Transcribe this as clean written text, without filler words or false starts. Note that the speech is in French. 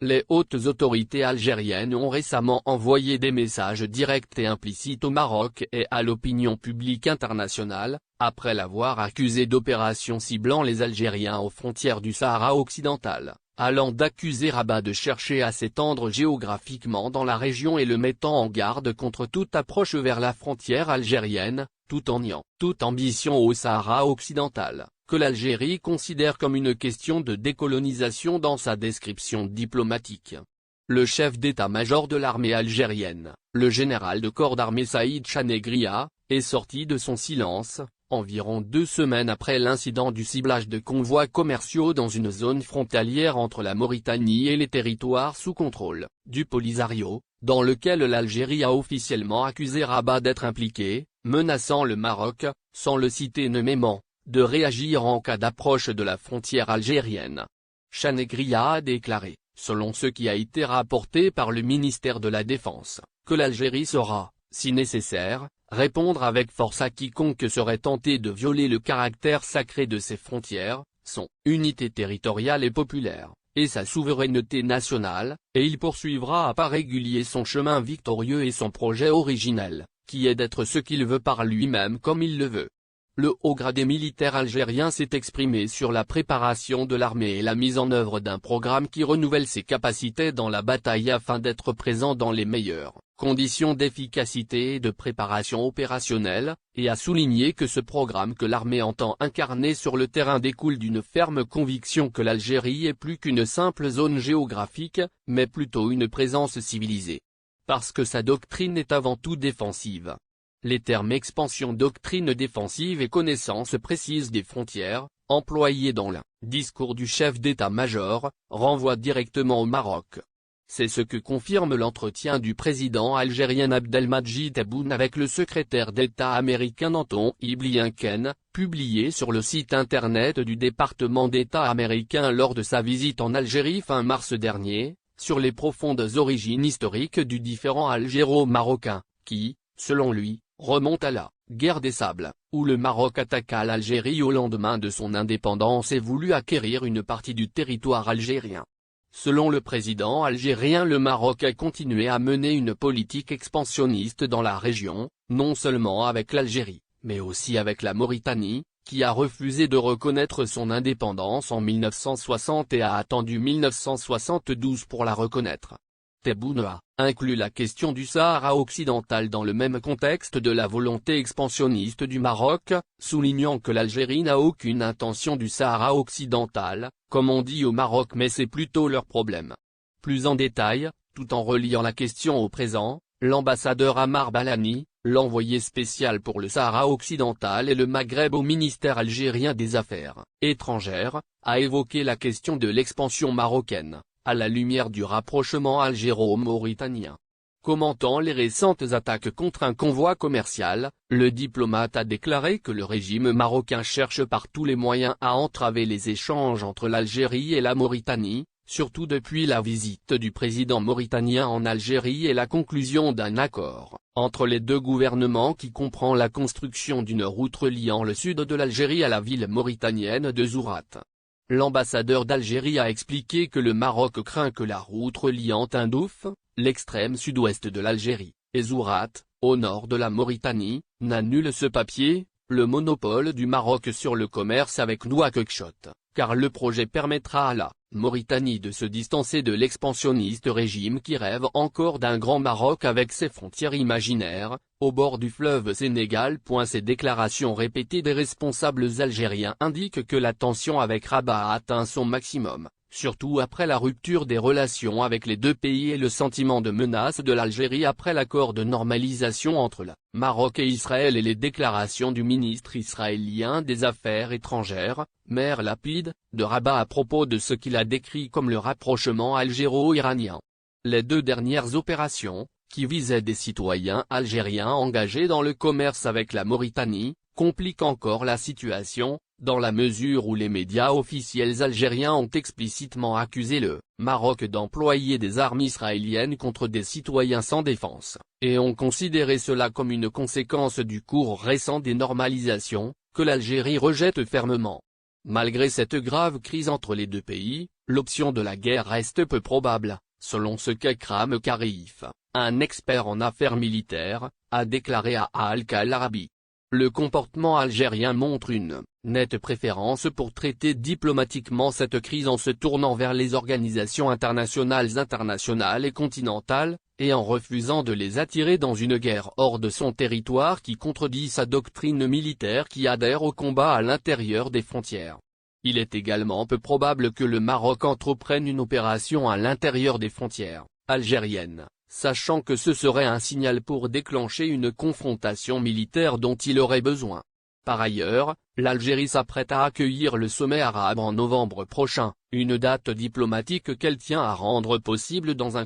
Les hautes autorités algériennes ont récemment envoyé des messages directs et implicites au Maroc et à l'opinion publique internationale, après l'avoir accusé d'opérations ciblant les Algériens aux frontières du Sahara occidental, allant d'accuser Rabat de chercher à s'étendre géographiquement dans la région et le mettant en garde contre toute approche vers la frontière algérienne, tout en niant toute ambition au Sahara occidental, que l'Algérie considère comme une question de décolonisation dans sa description diplomatique. Le chef d'état-major de l'armée algérienne, le général de corps d'armée Saïd Chanegria, est sorti de son silence, environ 2 semaines après l'incident du ciblage de convois commerciaux dans une zone frontalière entre la Mauritanie et les territoires sous contrôle du Polisario, dans lequel l'Algérie a officiellement accusé Rabat d'être impliqué, menaçant le Maroc, sans le citer nommément, de réagir en cas d'approche de la frontière algérienne. Chanegria a déclaré, selon ce qui a été rapporté par le ministère de la Défense, que l'Algérie saura, si nécessaire, répondre avec force à quiconque serait tenté de violer le caractère sacré de ses frontières, son unité territoriale et populaire, et sa souveraineté nationale, et il poursuivra à pas réguliers son chemin victorieux et son projet originel, qui est d'être ce qu'il veut par lui-même comme il le veut. Le haut gradé militaire algérien s'est exprimé sur la préparation de l'armée et la mise en œuvre d'un programme qui renouvelle ses capacités dans la bataille afin d'être présent dans les meilleures conditions d'efficacité et de préparation opérationnelle, et a souligné que ce programme que l'armée entend incarner sur le terrain découle d'une ferme conviction que l'Algérie est plus qu'une simple zone géographique, mais plutôt une présence civilisée. Parce que sa doctrine est avant tout défensive. Les termes expansion, doctrine défensive et connaissance précise des frontières, employés dans le discours du chef d'état-major, renvoient directement au Maroc. C'est ce que confirme l'entretien du président algérien Abdelmadjid Tebboune avec le secrétaire d'État américain Antony Blinken, publié sur le site internet du département d'État américain lors de sa visite en Algérie fin mars dernier, sur les profondes origines historiques du différend algéro-marocain, qui, selon lui, remonte à la guerre des sables, où le Maroc attaqua l'Algérie au lendemain de son indépendance et voulut acquérir une partie du territoire algérien. Selon le président algérien, le Maroc a continué à mener une politique expansionniste dans la région, non seulement avec l'Algérie, mais aussi avec la Mauritanie, qui a refusé de reconnaître son indépendance en 1960 et a attendu 1972 pour la reconnaître. Tebboune a inclus la question du Sahara occidental dans le même contexte de la volonté expansionniste du Maroc, soulignant que l'Algérie n'a aucune intention du Sahara occidental, comme on dit au Maroc, mais c'est plutôt leur problème. Plus en détail, tout en reliant la question au présent, l'ambassadeur Amar Balani, l'envoyé spécial pour le Sahara occidental et le Maghreb au ministère algérien des Affaires étrangères, a évoqué la question de l'expansion marocaine, à la lumière du rapprochement algéro-mauritanien. Commentant les récentes attaques contre un convoi commercial, le diplomate a déclaré que le régime marocain cherche par tous les moyens à entraver les échanges entre l'Algérie et la Mauritanie, surtout depuis la visite du président mauritanien en Algérie et la conclusion d'un accord entre les deux gouvernements qui comprend la construction d'une route reliant le sud de l'Algérie à la ville mauritanienne de Zourate. L'ambassadeur d'Algérie a expliqué que le Maroc craint que la route reliant Tindouf, l'extrême sud-ouest de l'Algérie, et Zourate, au nord de la Mauritanie, n'annule ce papier, le monopole du Maroc sur le commerce avec Nouakchott, car le projet permettra à la Mauritanie de se distancer de l'expansionniste régime qui rêve encore d'un grand Maroc avec ses frontières imaginaires, au bord du fleuve Sénégal. Ces déclarations répétées des responsables algériens indiquent que la tension avec Rabat a atteint son maximum, surtout après la rupture des relations avec les deux pays et le sentiment de menace de l'Algérie après l'accord de normalisation entre le Maroc et Israël et les déclarations du ministre israélien des Affaires étrangères, Meir Lapid, de Rabat à propos de ce qu'il a décrit comme le rapprochement algéro-iranien. Les deux dernières opérations, qui visaient des citoyens algériens engagés dans le commerce avec la Mauritanie, compliquent encore la situation, dans la mesure où les médias officiels algériens ont explicitement accusé le Maroc d'employer des armes israéliennes contre des citoyens sans défense, et ont considéré cela comme une conséquence du cours récent des normalisations, que l'Algérie rejette fermement. Malgré cette grave crise entre les deux pays, L'option de la guerre reste peu probable, selon ce qu'Ekram Kharif, un expert en affaires militaires, a déclaré à Al-Arabi. Le comportement algérien montre une nette préférence pour traiter diplomatiquement cette crise en se tournant vers les organisations internationales et continentales, et en refusant de les attirer dans une guerre hors de son territoire qui contredit sa doctrine militaire qui adhère au combat à l'intérieur des frontières. Il est également peu probable que le Maroc entreprenne une opération à l'intérieur des frontières algériennes, sachant que ce serait un signal pour déclencher une confrontation militaire dont il aurait besoin. Par ailleurs, l'Algérie s'apprête à accueillir le sommet arabe en novembre prochain, une date diplomatique qu'elle tient à rendre possible dans un